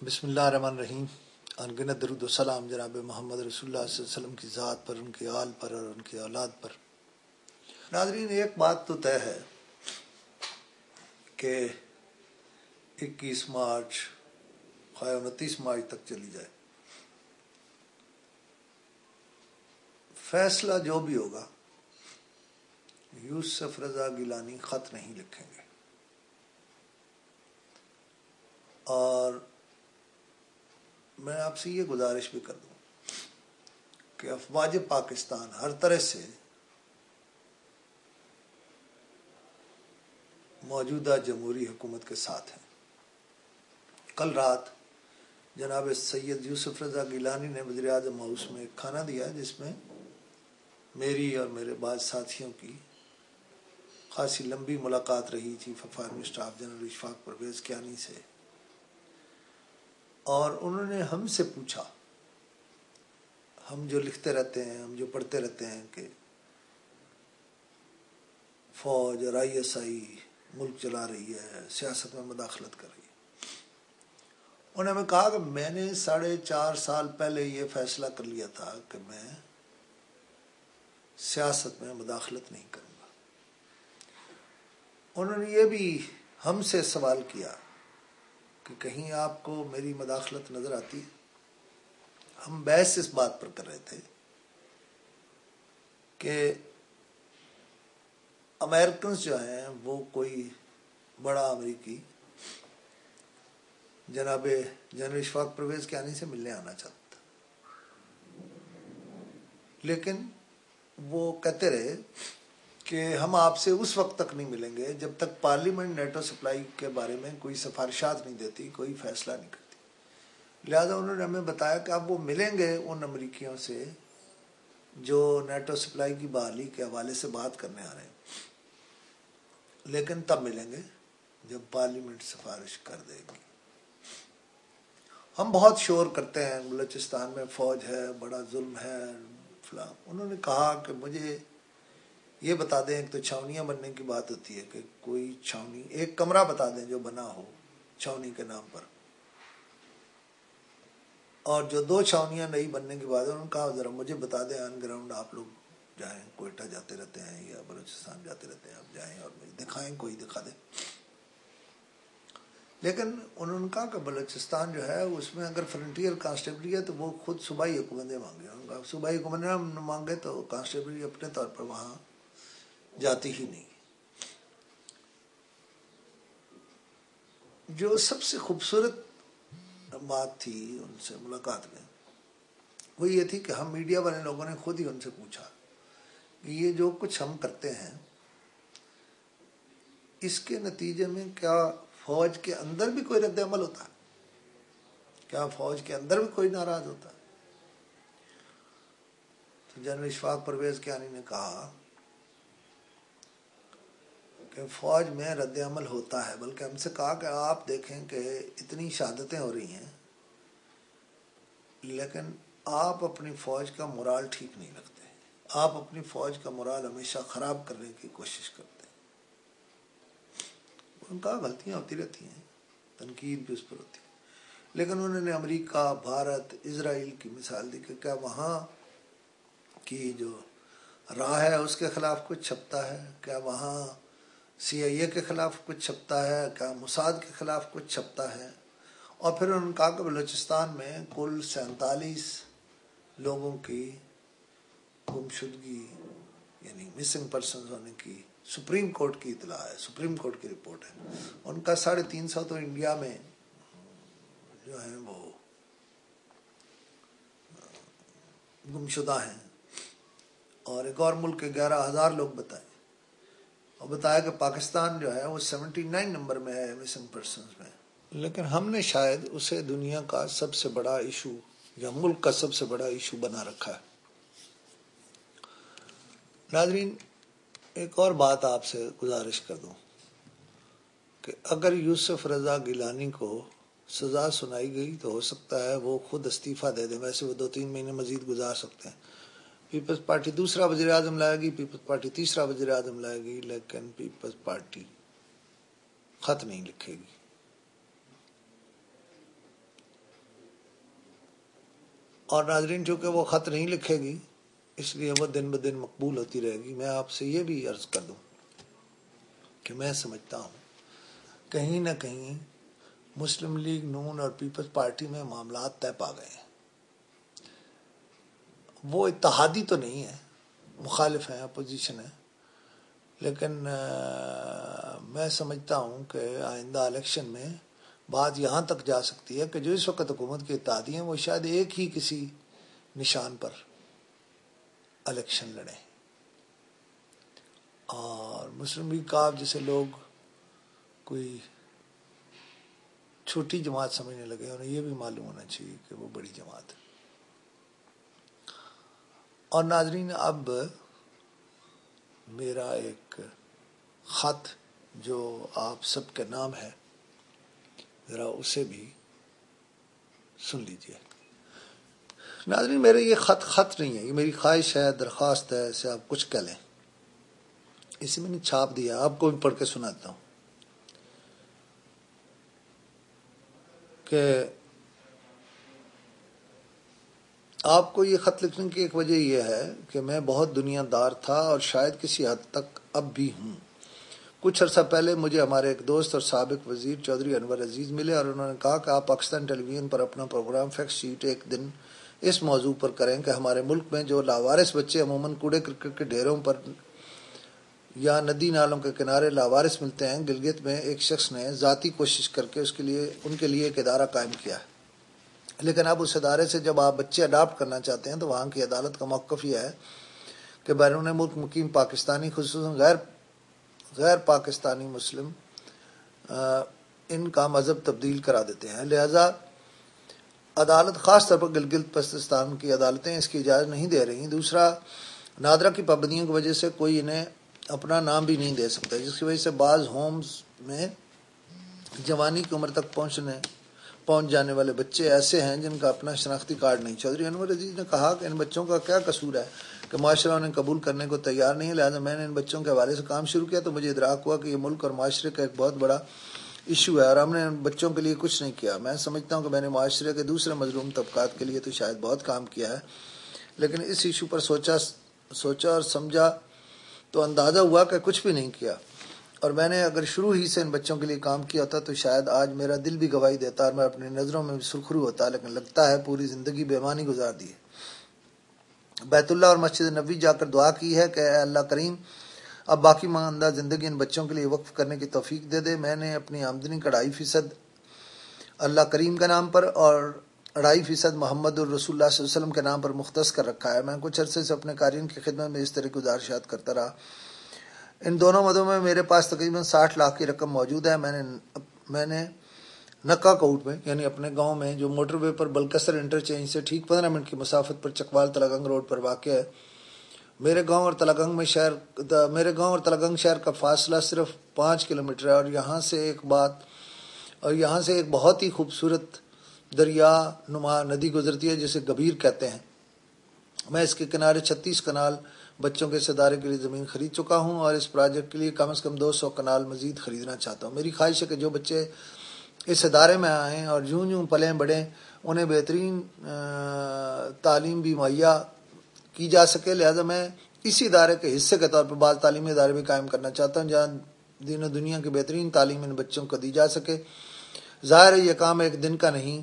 بسم اللہ الرحمن الرحیم۔ انگنت درود و سلام جناب محمد رسول اللہ صلی اللہ علیہ وسلم کی ذات پر، ان کے آل پر اور ان کے اولاد پر۔ ناظرین، ایک بات تو طے ہے کہ 21 مارچ خواہ 29 مارچ تک چلی جائے، فیصلہ جو بھی ہوگا یوسف رضا گیلانی خط نہیں لکھیں گے، اور میں آپ سے یہ گزارش بھی کر دوں کہ افواج پاکستان ہر طرح سے موجودہ جمہوری حکومت کے ساتھ ہیں۔ کل رات جناب سید یوسف رضا گیلانی نے وزیر اعظم ہاؤس میں ایک کھانا دیا جس میں میری اور میرے بعض ساتھیوں کی خاصی لمبی ملاقات رہی تھی chief of army staff general Ashfaq Parvez Kayani سے، اور انہوں نے ہم سے پوچھا، ہم جو لکھتے رہتے ہیں، ہم جو پڑھتے رہتے ہیں کہ فوج اور ISI ملک چلا رہی ہے، سیاست میں مداخلت کر رہی ہے، انہوں نے ہمیں کہا کہ میں نے 4.5 سال پہلے یہ فیصلہ کر لیا تھا کہ میں سیاست میں مداخلت نہیں کروں گا۔ انہوں نے یہ بھی ہم سے سوال کیا کہ کہیں آپ کو میری مداخلت نظر آتی ہے؟ ہم بحث اس بات پر کر رہے تھے کہ امریکنز جو ہیں وہ کوئی بڑا امریکی جناب جنرل اشفاق پرویز کیانی سے ملنے آنا چاہتا، لیکن وہ کہتے رہے کہ ہم آپ سے اس وقت تک نہیں ملیں گے جب تک پارلیمنٹ نیٹو سپلائی کے بارے میں کوئی سفارشات نہیں دیتی، کوئی فیصلہ نہیں کرتی۔ لہذا انہوں نے ہمیں بتایا کہ آپ وہ ملیں گے ان امریکیوں سے جو نیٹو سپلائی کی بحالی کے حوالے سے بات کرنے آ رہے ہیں، لیکن تب ملیں گے جب پارلیمنٹ سفارش کر دے گی۔ ہم بہت شور کرتے ہیں بلوچستان میں فوج ہے، بڑا ظلم ہے فلاں۔ انہوں نے کہا کہ مجھے یہ بتا دیں، ایک تو چھاونیاں بننے کی بات ہوتی ہے کہ کوئی چھاونی، ایک کمرہ بتا دیں جو بنا ہو چھاونی کے نام پر، اور جو 2 چھاونیاں نہیں بننے کی بات ہے، انہوں نے کہا ذرا مجھے بتا دیں آن گراؤنڈ آپ لوگ جائیں، کوئٹہ جاتے رہتے ہیں یا بلوچستان جاتے رہتے ہیں، آپ جائیں اور مجھے دکھائیں، کوئی دکھا دیں۔ لیکن انہوں نے کہا کہ بلوچستان جو ہے اس میں اگر فرنٹیئر کانسٹیبلری ہے تو وہ خود صوبائی حکومتیں مانگے، انہوں نے کہا صوبائی حکومتیں مانگے تو کانسٹیبلری اپنے طور پر وہاں جاتی ہی نہیں۔ جو سب سے خوبصورت بات تھی ان سے ملاقات میں وہ یہ تھی کہ ہم میڈیا والے لوگوں نے خود ہی ان سے پوچھا کہ یہ جو کچھ ہم کرتے ہیں اس کے نتیجے میں کیا فوج کے اندر بھی کوئی رد عمل ہوتا ہے؟ کیا فوج کے اندر بھی کوئی ناراض ہوتا ہے؟ تو جنرل اشفاق پرویز کیانی نے کہا کہ فوج میں رد عمل ہوتا ہے، بلکہ ہم سے کہا کہ آپ دیکھیں کہ اتنی شہادتیں ہو رہی ہیں لیکن آپ اپنی فوج کا مورال ٹھیک نہیں رکھتے، آپ اپنی فوج کا مورال ہمیشہ خراب کرنے کی کوشش کرتے ہیں۔ ان کا غلطیاں ہوتی رہتی ہیں، تنقید بھی اس پر ہوتی ہے، لیکن انہوں نے امریکہ، بھارت، اسرائیل کی مثال دی کہ کیا وہاں کی جو راہ ہے اس کے خلاف کچھ چھپتا ہے؟ کیا وہاں CIA کے خلاف کچھ چھپتا ہے؟ کیا موساد کے خلاف کچھ چھپتا ہے؟ اور پھر انہوں نے کہا کہ بلوچستان میں کل 47 لوگوں کی گمشدگی یعنی مسنگ پرسنز ہونے کی سپریم کورٹ کی اطلاع ہے، سپریم کورٹ کی رپورٹ ہے۔ ان کا 350 تو انڈیا میں جو ہیں وہ گمشدہ ہیں، اور ایک اور ملک کے 11,000 لوگ بتائے، اور بتایا کہ پاکستان جو ہے وہ 79 نمبر میں ہے مسنگ پرسنز میں۔ لیکن ہم نے شاید اسے دنیا کا سب سے بڑا ایشو یا ملک کا سب سے بڑا ایشو بنا رکھا ہے۔ ناظرین، ایک اور بات آپ سے گزارش کر دوں کہ اگر یوسف رضا گیلانی کو سزا سنائی گئی تو ہو سکتا ہے وہ خود استعفیٰ دے دیں، ویسے وہ 2-3 مہینے مزید گزار سکتے ہیں۔ پیپلز پارٹی دوسرا وزیر اعظم لائے گی، پیپلز پارٹی تیسرا وزیر اعظم لائے گی، لیکن پیپلز پارٹی خط نہیں لکھے گی۔ اور ناظرین چونکہ وہ خط نہیں لکھے گی اس لیے وہ دن بدن مقبول ہوتی رہے گی. میں آپ سے یہ بھی عرض کر دوں کہ میں سمجھتا ہوں کہیں نہ کہیں مسلم لیگ نون اور پیپلز پارٹی میں معاملات طے پا گئے ہیں. وہ اتحادی تو نہیں ہے، مخالف ہیں، اپوزیشن ہے، لیکن میں سمجھتا ہوں کہ آئندہ الیکشن میں بات یہاں تک جا سکتی ہے کہ جو اس وقت حکومت کے اتحادی ہیں وہ شاید ایک ہی کسی نشان پر الیکشن لڑیں. اور مسلم لیگ کا جسے لوگ کوئی چھوٹی جماعت سمجھنے لگے، انہیں یہ بھی معلوم ہونا چاہیے کہ وہ بڑی جماعت ہے. اور ناظرین اب میرا ایک خط جو آپ سب کے نام ہے ذرا اسے بھی سن لیجئے. ناظرین میرے یہ خط نہیں ہے، یہ میری خواہش ہے، درخواست ہے، اسے آپ کچھ کہہ لیں. اسے میں نے چھاپ دیا، آپ کو بھی پڑھ کے سناتا ہوں کہ آپ کو یہ خط لکھنے کی ایک وجہ یہ ہے کہ میں بہت دنیا دار تھا اور شاید کسی حد تک اب بھی ہوں. کچھ عرصہ پہلے مجھے ہمارے ایک دوست اور سابق وزیر چودھری انور عزیز ملے اور انہوں نے کہا کہ آپ پاکستان ٹیلی ویژن پر اپنا پروگرام فیکٹ شیٹ ایک دن اس موضوع پر کریں کہ ہمارے ملک میں جو لاوارث بچے عموماً کوڑے کرکٹ کے ڈھیروں پر یا ندی نالوں کے کنارے لاوارث ملتے ہیں، گلگت میں ایک شخص نے ذاتی کوشش کر کے ان کے لیے ایک ادارہ قائم کیا ہے. لیکن اب اس ادارے سے جب آپ بچے اڈاپٹ کرنا چاہتے ہیں تو وہاں کی عدالت کا موقف یہ ہے کہ بیرون ملک مقیم پاکستانی خصوصاً غیر پاکستانی مسلم ان کا مذہب تبدیل کرا دیتے ہیں. لہذا عدالت خاص طور پر گلگت بلتستان کی عدالتیں اس کی اجازت نہیں دے رہی. دوسرا، نادرا کی پابندیوں کی وجہ سے کوئی انہیں اپنا نام بھی نہیں دے سکتا، جس کی وجہ سے بعض ہومز میں جوانی کی عمر تک پہنچ جانے والے بچے ایسے ہیں جن کا اپنا شناختی کارڈ نہیں. چودھری انور عزیز نے کہا کہ ان بچوں کا کیا قصور ہے کہ معاشرہ انہیں قبول کرنے کو تیار نہیں ہے. لہٰذا میں نے ان بچوں کے حوالے سے کام شروع کیا تو مجھے ادراک ہوا کہ یہ ملک اور معاشرے کا ایک بہت بڑا ایشو ہے اور ہم نے ان بچوں کے لیے کچھ نہیں کیا. میں سمجھتا ہوں کہ میں نے معاشرے کے دوسرے مظلوم طبقات کے لیے تو شاید بہت کام کیا ہے، لیکن اس ایشو پر سوچا اور سمجھا تو اندازہ ہوا کہ کچھ بھی نہیں کیا. اور میں نے اگر شروع ہی سے ان بچوں کے لیے کام کیا ہوتا تو شاید آج میرا دل بھی گواہی دیتا اور میں اپنی نظروں میں بھی سرخرو ہوتا، لیکن لگتا ہے پوری زندگی بے ایمانی گزار دی ہے. بیت اللہ اور مسجد نبوی جا کر دعا کی ہے کہ اے اللہ کریم اب باقی ماندہ زندگی ان بچوں کے لیے وقف کرنے کی توفیق دے دے. میں نے اپنی آمدنی کا 2.5% اللہ کریم کے نام پر اور 2.5% محمد الرسول اللہ صلی اللہ علیہ وسلم کے نام پر مختص کر رکھا ہے. میں کچھ عرصے سے اپنے قارئین کی خدمت میں اس طرح کی گزارشات کرتا رہا. ان دونوں مدوں میں میرے پاس تقریباً 60 لاکھ کی رقم موجود ہے. میں نے نکا کوٹ میں یعنی اپنے گاؤں میں جو موٹر وے پر بلکسر انٹرچینج سے ٹھیک 15 منٹ کی مسافت پر چکوال تلگنگ روڈ پر واقع ہے. میرے گاؤں اور تلگنگ شہر کا فاصلہ صرف 5 کلومیٹر ہے اور یہاں سے ایک بہت ہی خوبصورت دریا نما ندی گزرتی ہے جسے گبیر کہتے ہیں. میں اس کے کنارے 36 کنال بچوں کے اس ادارے کے لیے زمین خرید چکا ہوں اور اس پروجیکٹ کے لیے کم از کم 200 کنال مزید خریدنا چاہتا ہوں. میری خواہش ہے کہ جو بچے اس ادارے میں آئیں اور یوں پلیں بڑھیں انہیں بہترین تعلیم بھی مہیا کی جا سکے. لہذا میں اسی ادارے کے حصے کے طور پر بعض تعلیمی ادارے بھی قائم کرنا چاہتا ہوں جہاں دین و دنیا کی بہترین تعلیم ان بچوں کو دی جا سکے. ظاہر ہے یہ کام ایک دن کا نہیں،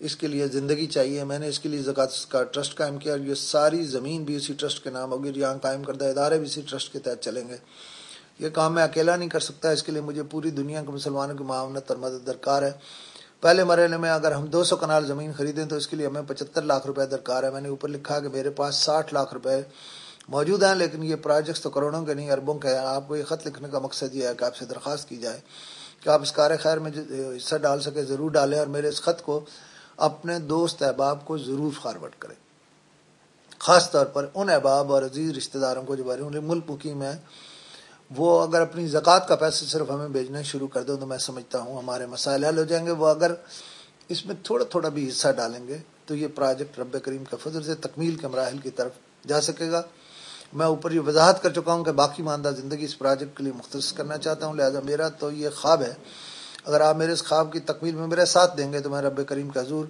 اس کے لیے زندگی چاہیے. میں نے اس کے لیے زکوٰۃ کا ٹرسٹ قائم کیا اور یہ ساری زمین بھی اسی ٹرسٹ کے نام ہوگی. یہاں قائم کردہ ادارے بھی اسی ٹرسٹ کے تحت چلیں گے. یہ کام میں اکیلا نہیں کر سکتا، اس کے لیے مجھے پوری دنیا کے مسلمانوں کی معاونت اور مدد درکار ہے. پہلے مرحلے میں اگر ہم 200 کنال زمین خریدیں تو اس کے لیے ہمیں 75 لاکھ روپے درکار ہے. میں نے اوپر لکھا کہ میرے پاس 60 لاکھ روپے موجود ہیں، لیکن یہ پروجیکٹس تو کروڑوں کے نہیں اربوں کے ہیں. آپ کو یہ خط لکھنے کا مقصد یہ ہے کہ آپ سے درخواست کی جائے کہ آپ اس کار خیر میں حصہ ڈال سکے ضرور ڈالیں اور میرے اس خط کو اپنے دوست احباب کو ضرور فارورڈ کریں، خاص طور پر ان احباب اور عزیز رشتہ داروں کو جو بیرون ملک مقیم ہیں. وہ اگر اپنی زکوٰۃ کا پیسہ صرف ہمیں بھیجنا شروع کر دیں تو میں سمجھتا ہوں ہمارے مسائل حل ہو جائیں گے. وہ اگر اس میں تھوڑا تھوڑا بھی حصہ ڈالیں گے تو یہ پروجیکٹ رب کریم کے فضل سے تکمیل کے مراحل کی طرف جا سکے گا. میں اوپر یہ وضاحت کر چکا ہوں کہ باقی ماندہ زندگی اس پروجیکٹ کے لیے مختص کرنا چاہتا ہوں. لہذا میرا تو یہ خواب ہے، اگر آپ میرے اس خواب کی تکمیل میں میرا ساتھ دیں گے تو میں رب کریم کا حضور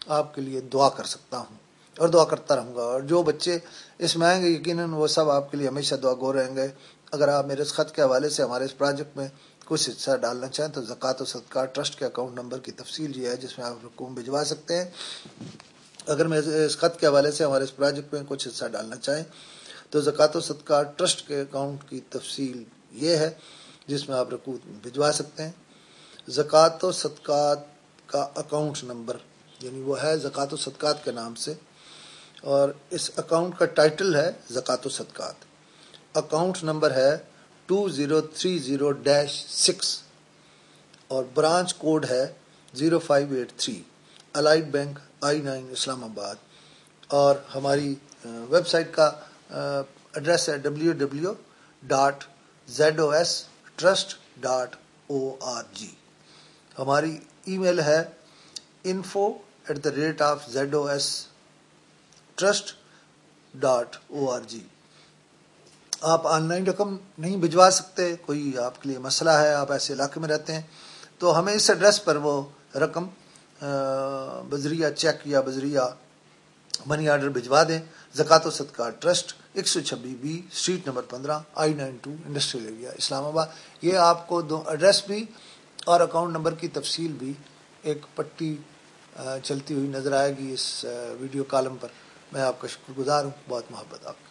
آپ کے لیے دعا کر سکتا ہوں. اور دعا کرتا رہوں گا. اور جو بچے اس میں آئیں گے یقیناً وہ سب آپ کے لیے ہمیشہ دعا گو رہیں گے. اگر آپ میرے اس خط کے حوالے سے ہمارے اس پروجیکٹ میں کچھ حصہ ڈالنا چاہیں تو زکوٰۃ و صدقات ٹرسٹ کے اکاؤنٹ نمبر کی تفصیل یہ ہے جس میں آپ رقوم بھجوا سکتے ہیں. اگر میں اس خط کے حوالے سے ہمارے اس پروجیکٹ میں کچھ حصہ ڈالنا چاہیں تو زکوٰۃ و صدقات ٹرسٹ کے اکاؤنٹ کی تفصیل یہ ہے جس میں آپ رقوم بھجوا سکتے ہیں. زکوٰۃ و صدقات کا اکاؤنٹ نمبر یعنی وہ ہے زکوٰۃ و صدقات کے نام سے، اور اس اکاؤنٹ کا ٹائٹل ہے زکوٰۃ و صدقات. اکاؤنٹ نمبر ہے 2030-6 اور برانچ کوڈ ہے 0583 الائڈ بینک I-9 اسلام آباد. اور ہماری ویب سائٹ کا ایڈریس ہے www.zostrust.org. ہماری ای میل ہے info@zostrust.org. آپ آن لائن رقم نہیں بھجوا سکتے، کوئی آپ کے لیے مسئلہ ہے، آپ ایسے علاقے میں رہتے ہیں، تو ہمیں اس ایڈریس پر وہ رقم بذریعہ چیک یا بذریعہ منی آرڈر بھجوا دیں. زکوٰۃ و صدقات trust 126B street number 15 I-92 industrial area Islamabad. یہ آپ کو دو ایڈریس بھی اور اکاؤنٹ نمبر کی تفصیل بھی ایک پٹی چلتی ہوئی نظر آئے گی اس ویڈیو کالم پر. میں آپ کا شکر گزار ہوں. بہت محبت آپ کی.